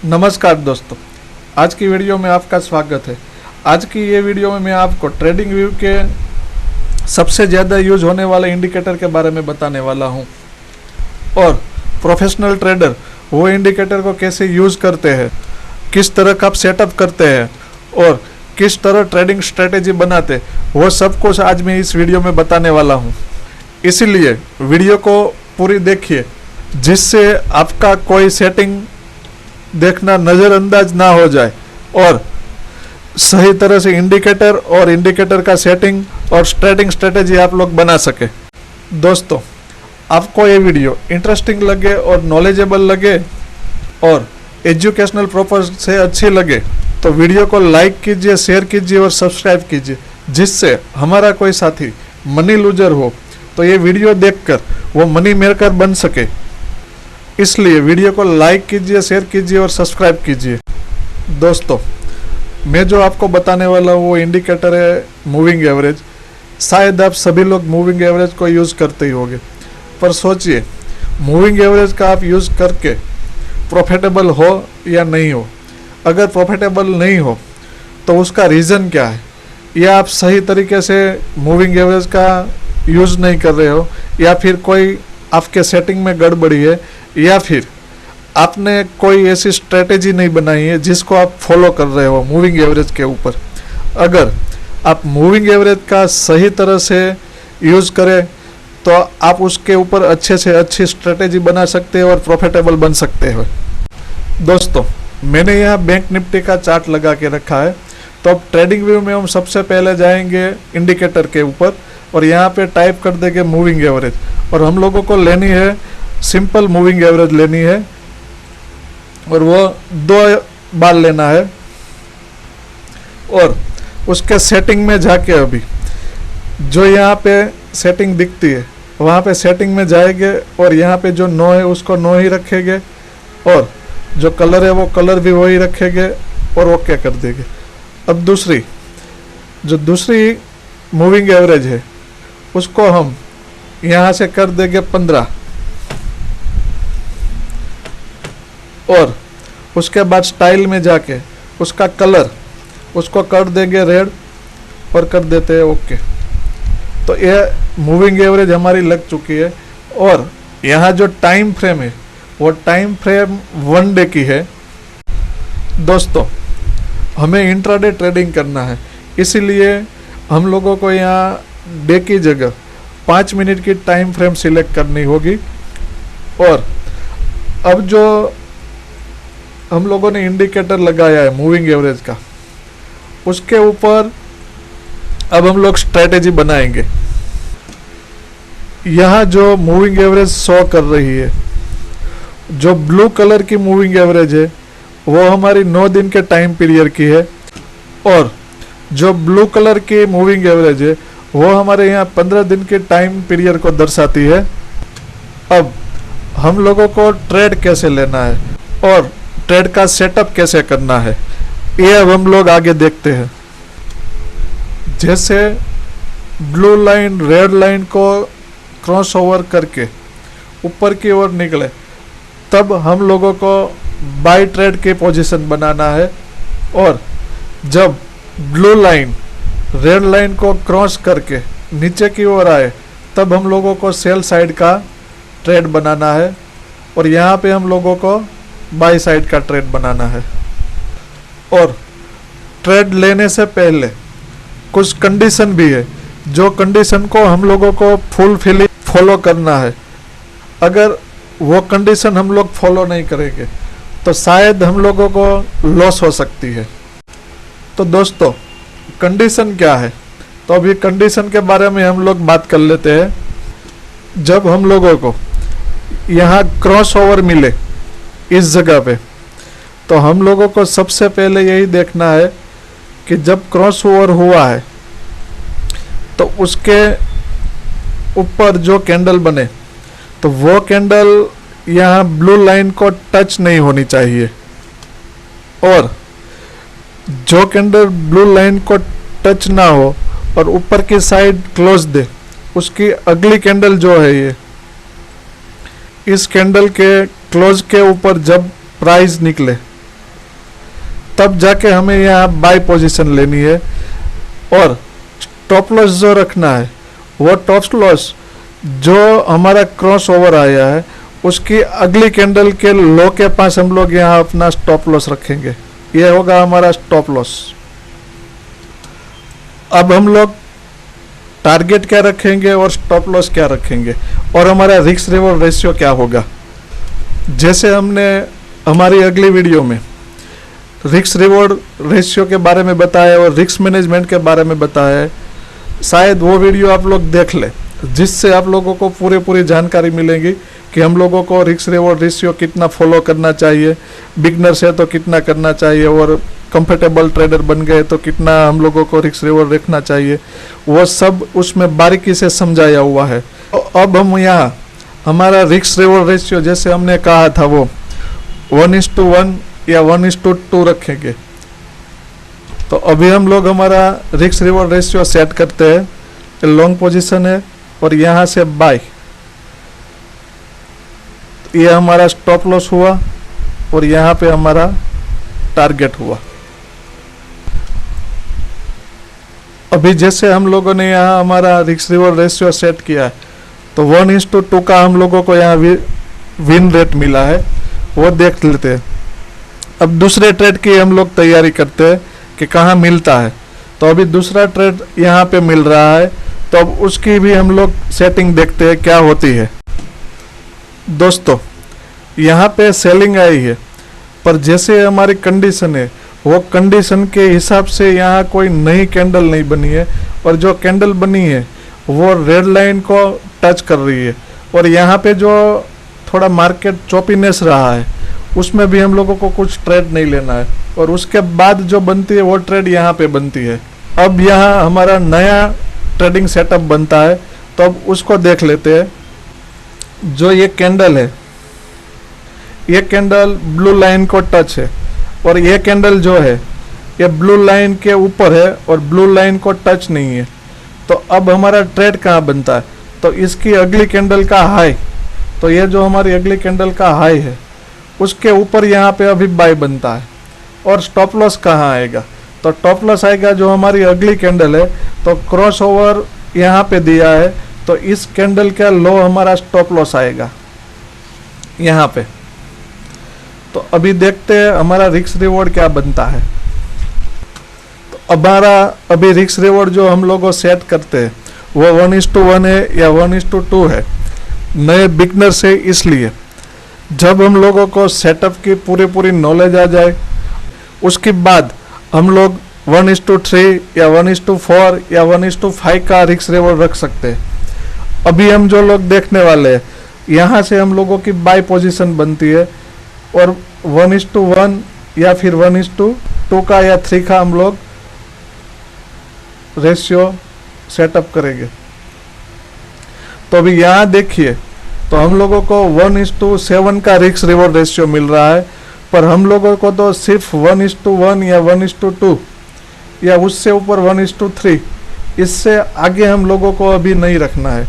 नमस्कार दोस्तों, आज की वीडियो में आपका स्वागत है। आज की ये वीडियो में मैं आपको ट्रेडिंग व्यू के सबसे ज़्यादा यूज होने वाले इंडिकेटर के बारे में बताने वाला हूँ और प्रोफेशनल ट्रेडर वो इंडिकेटर को कैसे यूज़ करते हैं, किस तरह का आप सेटअप करते हैं और किस तरह ट्रेडिंग स्ट्रेटेजी बनाते, वो सब कुछ आज मैं इस वीडियो में बताने वाला हूँ। इसीलिए वीडियो को पूरी देखिए जिससे आपका कोई सेटिंग देखना नज़रअंदाज ना हो जाए और सही तरह से इंडिकेटर और इंडिकेटर का सेटिंग और ट्रेडिंग स्ट्रेटेजी आप लोग बना सके। दोस्तों, आपको ये वीडियो इंटरेस्टिंग लगे और नॉलेजेबल लगे और एजुकेशनल पर्पस से अच्छी लगे तो वीडियो को लाइक कीजिए, शेयर कीजिए और सब्सक्राइब कीजिए, जिससे हमारा कोई साथी मनी लूजर हो तो ये वीडियो देखकर वो मनी मेकर बन सके। इसलिए वीडियो को लाइक कीजिए, शेयर कीजिए और सब्सक्राइब कीजिए। दोस्तों, मैं जो आपको बताने वाला हूँ वो इंडिकेटर है मूविंग एवरेज। शायद आप सभी लोग मूविंग एवरेज को यूज़ करते ही होंगे, पर सोचिए मूविंग एवरेज का आप यूज़ करके प्रॉफिटेबल हो या नहीं हो। अगर प्रॉफिटेबल नहीं हो तो उसका रीज़न क्या है, या आप सही तरीके से मूविंग एवरेज का यूज़ नहीं कर रहे हो, या फिर कोई आपके सेटिंग में गड़बड़ी है, या फिर आपने कोई ऐसी स्ट्रेटेजी नहीं बनाई है जिसको आप फॉलो कर रहे हो मूविंग एवरेज के ऊपर। अगर आप मूविंग एवरेज का सही तरह से यूज़ करें तो आप उसके ऊपर अच्छे से अच्छी स्ट्रेटेजी बना सकते हो और प्रॉफिटेबल बन सकते हो। दोस्तों, मैंने यहाँ बैंक निफ्टी का चार्ट लगा के रखा है, तो अब ट्रेडिंग व्यू में हम सबसे पहले जाएंगे इंडिकेटर के ऊपर और यहाँ पे टाइप कर देंगे मूविंग एवरेज, और हम लोगों को लेनी है सिंपल मूविंग एवरेज लेनी है और वो 2 बार लेना है। और उसके सेटिंग में जाके अभी जो यहाँ पे सेटिंग दिखती है वहाँ पे सेटिंग में जाएंगे और यहाँ पे जो नो है उसको नो ही रखेंगे और जो कलर है वो कलर भी वही रखेंगे और ओके कर देंगे। अब दूसरी मूविंग एवरेज है उसको हम यहाँ से कर देंगे 15 और उसके बाद स्टाइल में जाके उसका कलर उसको कर देंगे रेड और कर देते हैं ओके। तो ये मूविंग एवरेज हमारी लग चुकी है और यहाँ जो टाइम फ्रेम है वो टाइम फ्रेम 1 डे की है। दोस्तों, हमें इंट्राडे ट्रेडिंग करना है, इसीलिए हम लोगों को यहाँ डे की जगह 5 मिनट की टाइम फ्रेम सिलेक्ट करनी होगी। और अब जो हम लोगों ने इंडिकेटर लगाया है मूविंग एवरेज का, उसके ऊपर अब हम लोग स्ट्रेटेजी बनाएंगे। यहाँ जो मूविंग एवरेज शो कर रही है, जो ब्लू कलर की मूविंग एवरेज है वो हमारी 9 दिन के टाइम पीरियड की है और जो ब्लू कलर की मूविंग एवरेज है वो हमारे यहाँ 15 दिन के टाइम पीरियड को दर्शाती है। अब हम लोगों को ट्रेड कैसे लेना है और ट्रेड का सेटअप कैसे करना है ये अब हम लोग आगे देखते हैं। जैसे ब्लू लाइन रेड लाइन को क्रॉस ओवर करके ऊपर की ओर निकले तब हम लोगों को बाय ट्रेड की पोजीशन बनाना है, और जब ब्लू लाइन रेड लाइन को क्रॉस करके नीचे की ओर आए तब हम लोगों को सेल साइड का ट्रेड बनाना है और यहाँ पे हम लोगों को बाय साइड का ट्रेड बनाना है। और ट्रेड लेने से पहले कुछ कंडीशन भी है, जो कंडीशन को हम लोगों को फुलफिल फॉलो करना है। अगर वो कंडीशन हम लोग फॉलो नहीं करेंगे तो शायद हम लोगों को लॉस हो सकती है। तो दोस्तों, कंडीशन क्या है, तो अभी कंडीशन के बारे में हम लोग बात कर लेते हैं। जब हम लोगों को यहाँ क्रॉस ओवर मिले इस जगह पे, तो हम लोगों को सबसे पहले यही देखना है कि जब क्रॉस ओवर हुआ है तो उसके ऊपर जो कैंडल बने तो वो कैंडल यहाँ ब्लू लाइन को टच नहीं होनी चाहिए, और जो कैंडल ब्लू लाइन को टच ना हो और ऊपर की साइड क्लोज दे, उसकी अगली कैंडल जो है ये इस कैंडल के क्लोज के ऊपर जब प्राइस निकले तब जाके हमें यहाँ बाय पोजीशन लेनी है। और स्टॉप लॉस जो रखना है वो स्टॉप लॉस जो हमारा क्रॉस ओवर आया है उसकी अगली कैंडल के लो के पास हम लोग यहाँ अपना स्टॉप लॉस रखेंगे। ये होगा हमारा स्टॉप लॉस। अब हम लोग टारगेट क्या रखेंगे और स्टॉप लॉस क्या रखेंगे और हमारा रिस्क रिवॉर्ड रेशियो क्या होगा। जैसे हमने हमारी अगली वीडियो में रिस्क रिवॉर्ड रेशियो के बारे में बताया और रिस्क मैनेजमेंट के बारे में बताया है, शायद वो वीडियो आप लोग देख ले, जिससे आप लोगों को पूरी जानकारी मिलेगी कि हम लोगों को रिस्क रिवॉर्ड रेशियो कितना फॉलो करना चाहिए, बिगनर्स है तो कितना करना चाहिए और कंफर्टेबल ट्रेडर बन गए तो कितना हम लोगों को रिस्क रिवॉर्ड रखना चाहिए। वो सब उसमें बारीकी से समझाया हुआ है। तो अब हम यहाँ हमारा रिस्क रिवॉर्ड रेशियो जैसे हमने कहा था वो 1:1 या 1:2 रखेंगे। तो अभी हम लोग हमारा रिस्क रिवॉर्ड रेशियो सेट करते हैं। लॉन्ग पोजीशन है और यहाँ से बाय, ये हमारा स्टॉप लॉस हुआ और यहाँ पे हमारा टारगेट हुआ। अभी जैसे हम लोगों ने यहाँ हमारा रिस्क रिवॉर्ड रेशियो सेट किया है तो 1:2 का हम लोगों को यहाँ विन रेट मिला है, वो देख लेते हैं। अब दूसरे ट्रेड की हम लोग तैयारी करते हैं कि कहाँ मिलता है। तो अभी दूसरा ट्रेड यहाँ पे मिल रहा है, तो अब उसकी भी हम लोग सेटिंग देखते हैं क्या होती है। दोस्तों यहाँ पे सेलिंग आई है, पर जैसे हमारी कंडीशन है वो कंडीशन के हिसाब से यहाँ कोई नई कैंडल नहीं बनी है और जो कैंडल बनी है वो रेड लाइन को टच कर रही है। और यहाँ पे जो थोड़ा मार्केट चॉपीनेस रहा है उसमें भी हम लोगों को कुछ ट्रेड नहीं लेना है और उसके बाद जो बनती है वो ट्रेड यहाँ पे बनती है। अब यहाँ हमारा नया ट्रेडिंग सेटअप बनता है, तो अब उसको देख लेते हैं। जो ये कैंडल है, ये कैंडल ब्लू लाइन को टच है और ये कैंडल जो है ये ब्लू लाइन के ऊपर है और ब्लू लाइन को टच नहीं है। तो अब हमारा ट्रेड कहाँ बनता है, तो इसकी अगली कैंडल का हाई, तो ये जो हमारी अगली कैंडल का हाई है उसके ऊपर यहाँ पे अभी बाय बनता है। और स्टॉप लॉस कहाँ आएगा, तो स्टॉप लॉस आएगा जो हमारी अगली कैंडल है। तो क्रॉस ओवर यहाँ पे दिया है, तो इस कैंडल का लो हमारा स्टॉप लॉस आएगा यहाँ पे। तो अभी देखते हैं हमारा रिस्क रिवॉर्ड क्या बनता है। तो हमारा अभी रिस्क रिवॉर्ड जो हम लोगों सेट करते हैं वो 1:1 है या 1:2 है। नए बिगनर से इसलिए जब हम लोगों को सेटअप की पूरी नॉलेज आ जाए उसके बाद हम लोग 1:3 या 1:4 या 1:5 का रिस्क रिवॉर्ड रख सकते हैं। अभी हम जो लोग देखने वाले हैं यहाँ से हम लोगों की बाय पोजीशन बनती है और 1:1 या फिर 1:2 का या 3 का हम लोग रेशियो सेटअप करेंगे। तो अभी यहाँ देखिए, तो हम लोगों को 1:7 का रिस्क रिवॉर्ड रेशियो मिल रहा है, पर हम लोगों को तो सिर्फ 1:1 या 1:2 या उससे ऊपर 1:3, इससे आगे हम लोगों को अभी नहीं रखना है।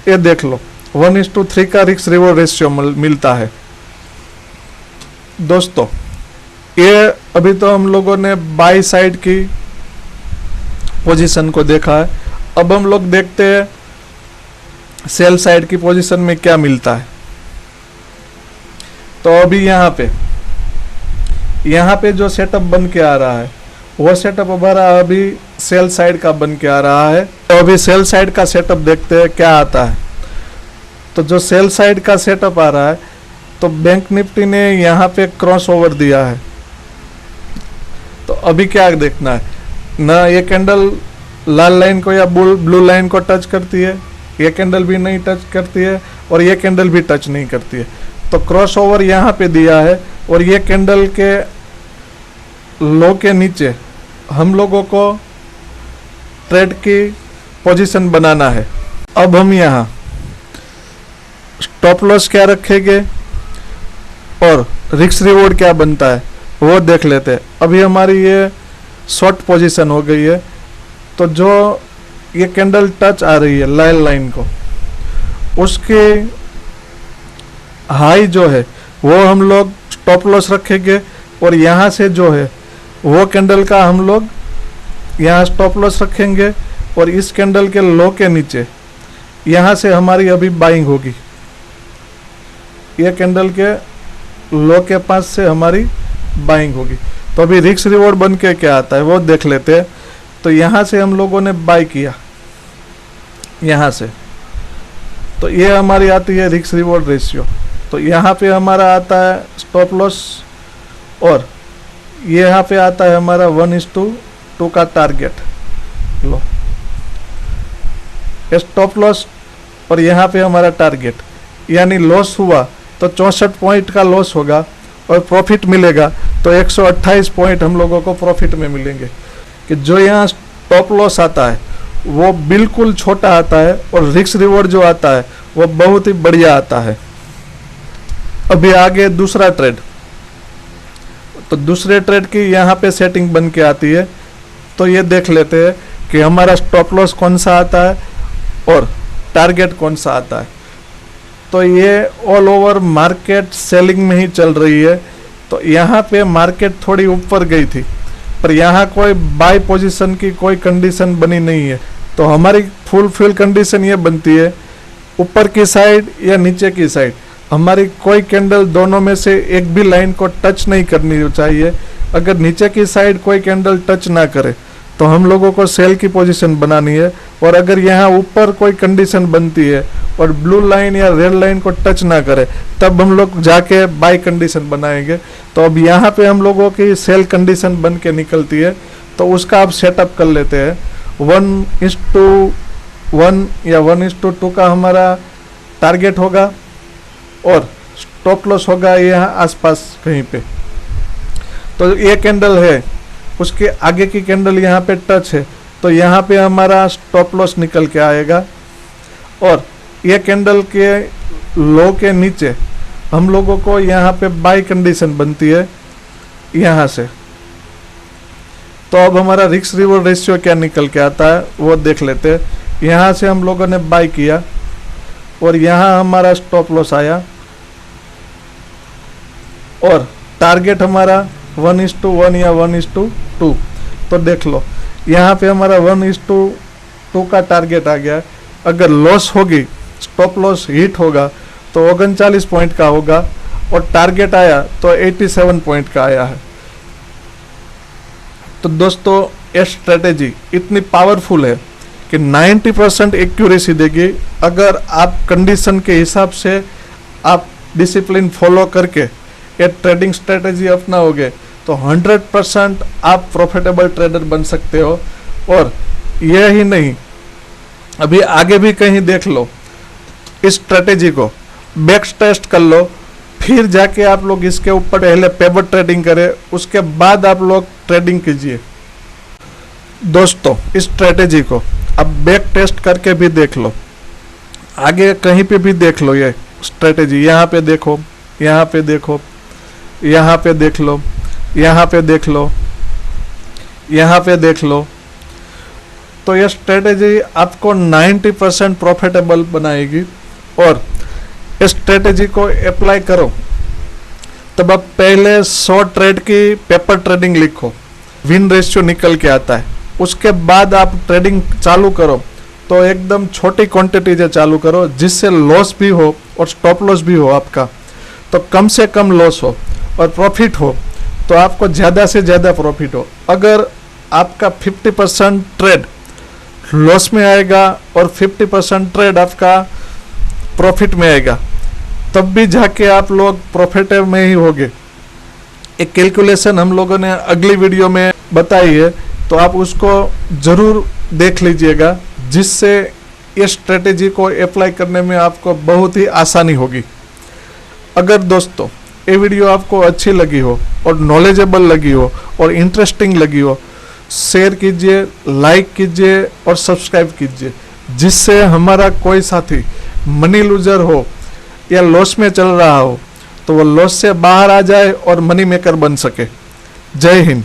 ये देख लो 1:3 का रिस्क रिवॉर्ड रेशियो मिलता है। दोस्तों ये अभी तो हम लोगों ने बाई साइड की पोजीशन को देखा है, अब हम लोग देखते हैं सेल साइड की पोजीशन में क्या मिलता है। तो अभी यहाँ पे जो सेटअप बन के आ रहा है वो सेटअप हमारा अभी सेल साइड का बन के आ रहा है। तो अभी सेल साइड का सेटअप देखते हैं क्या आता है। तो जो सेल साइड का सेटअप आ रहा है, तो बैंक निफ्टी ने यहाँ पे क्रॉस ओवर दिया है। तो अभी क्या देखना है, ना ये कैंडल लाल लाइन को या ब्लू लाइन को टच करती है, ये कैंडल भी नहीं टच करती है और ये कैंडल भी टच नहीं करती है। तो क्रॉस ओवर यहाँ पे दिया है और ये कैंडल के लो के नीचे हम लोगों को ट्रेड की पोजीशन बनाना है। अब हम यहाँ स्टॉप लॉस क्या रखेंगे और रिस्क रिवॉर्ड क्या बनता है वो देख लेते हैं। अभी हमारी ये शॉर्ट पोजीशन हो गई है, तो जो ये कैंडल टच आ रही है लाल लाइन को, उसके हाई जो है वो हम लोग स्टॉप लॉस रखेंगे और यहाँ से जो है वो कैंडल का हम लोग यहाँ स्टॉप लॉस रखेंगे और इस कैंडल के लो के नीचे यहाँ से हमारी अभी बाइंग होगी। ये कैंडल के लो के पास से हमारी बाइंग होगी। तो अभी रिस्क रिवॉर्ड बन के क्या आता है वो देख लेते हैं। तो यहाँ से हम लोगों ने बाई किया यहाँ से, तो ये हमारी आती है रिस्क रिवॉर्ड रेशियो। तो यहाँ पे हमारा आता है स्टॉप लॉस और ये यहाँ पे आता है हमारा 1:2 का टारगेट। लो स्टॉप लॉस और यहाँ पे हमारा टारगेट, यानी लॉस हुआ तो 64 पॉइंट का लॉस होगा और प्रॉफिट मिलेगा तो 128 पॉइंट हम लोगों को प्रॉफिट में मिलेंगे। कि जो यहाँ स्टॉप लॉस आता है वो बिल्कुल छोटा आता है और रिस्क रिवॉर्ड जो आता है वो बहुत ही बढ़िया आता है। अभी आगे दूसरा ट्रेड, तो दूसरे ट्रेड की यहाँ पे सेटिंग बन के आती है। तो ये देख लेते हैं कि हमारा स्टॉप लॉस कौन सा आता है और टारगेट कौन सा आता है। तो ये ऑल ओवर मार्केट सेलिंग में ही चल रही है। तो यहाँ पे मार्केट थोड़ी ऊपर गई थी पर यहाँ कोई बाय पोजीशन की कोई कंडीशन बनी नहीं है। तो हमारी फुल कंडीशन ये बनती है ऊपर की साइड या नीचे की साइड, हमारी कोई कैंडल दोनों में से एक भी लाइन को टच नहीं करनी चाहिए। अगर नीचे की साइड कोई कैंडल टच ना करे तो हम लोगों को सेल की पोजीशन बनानी है। और अगर यहाँ ऊपर कोई कंडीशन बनती है और ब्लू लाइन या रेड लाइन को टच ना करे तब हम लोग जाके बाय कंडीशन बनाएंगे। तो अब यहाँ पे हम लोगों की सेल कंडीशन बन के निकलती है। तो उसका आप सेटअप कर लेते हैं। 1:1 या 1:2 का हमारा टारगेट होगा और स्टॉप लॉस होगा यहाँ आसपास कहीं पे। तो ये कैंडल है, उसके आगे की कैंडल यहाँ पे टच है तो यहाँ पे हमारा स्टॉप लॉस निकल के आएगा। और ये कैंडल के लो के नीचे हम लोगों को यहाँ पे बाय कंडीशन बनती है यहाँ से। तो अब हमारा रिस्क रिवॉर्ड रेशियो क्या निकल के आता है वो देख लेते हैं। यहाँ से हम लोगों ने बाय किया और यहाँ हमारा स्टॉप लॉस आया और टारगेट हमारा 1:1 या 1:2। तो देख लो यहाँ पे हमारा 1:2 का टारगेट आ गया। अगर लॉस होगी, स्टॉप लॉस हिट होगा तो 39 पॉइंट का होगा और टारगेट आया तो 87 पॉइंट का आया है। तो दोस्तों ये स्ट्रेटेजी इतनी पावरफुल है कि 90% एक्यूरेसी देगी। अगर आप कंडीशन के हिसाब से आप डिसिप्लिन फॉलो करके ये ट्रेडिंग स्ट्रेटेजी अपनाओगे तो 100% आप प्रॉफिटेबल ट्रेडर बन सकते हो। और यह ही नहीं, अभी आगे भी कहीं देख लो, इस स्ट्रेटेजी को बैक टेस्ट कर लो, फिर जाके आप लोग इसके ऊपर पहले पेपर ट्रेडिंग करें, उसके बाद आप लोग ट्रेडिंग कीजिए। दोस्तों इस स्ट्रेटेजी को अब बैक टेस्ट करके भी देख लो, आगे कहीं पे भी देख लो। ये स्ट्रेटेजी यहाँ पे देखो, यहाँ पे देखो, यहाँ पे देख लो, यहाँ पे देख लो, यहाँ पे देख लो। तो ये स्ट्रेटेजी आपको 90% प्रॉफिटेबल बनाएगी। और इस स्ट्रेटेजी को अप्लाई करो तब आप पहले 100 ट्रेड की पेपर ट्रेडिंग लिखो, विन रेशियो निकल के आता है। उसके बाद आप ट्रेडिंग चालू करो तो एकदम छोटी क्वांटिटी से चालू करो जिससे लॉस भी हो और स्टॉप लॉस भी हो आपका। तो कम से कम लॉस हो और प्रॉफिट हो तो आपको ज़्यादा से ज़्यादा प्रॉफिट हो। अगर आपका 50% ट्रेड लॉस में आएगा और 50% ट्रेड आपका प्रॉफिट में आएगा तब भी जाके आप लोग प्रॉफिट में ही होगे। एक कैलकुलेशन हम लोगों ने अगली वीडियो में बताई है तो आप उसको ज़रूर देख लीजिएगा, जिससे इस स्ट्रेटेजी को अप्लाई करने में आपको बहुत ही आसानी होगी। अगर दोस्तों ये वीडियो आपको अच्छी लगी हो और नॉलेजेबल लगी हो और इंटरेस्टिंग लगी हो, शेयर कीजिए, लाइक कीजिए और सब्सक्राइब कीजिए, जिससे हमारा कोई साथी मनी लूजर हो या लॉस में चल रहा हो तो वो लॉस से बाहर आ जाए और मनी मेकर बन सके। जय हिंद।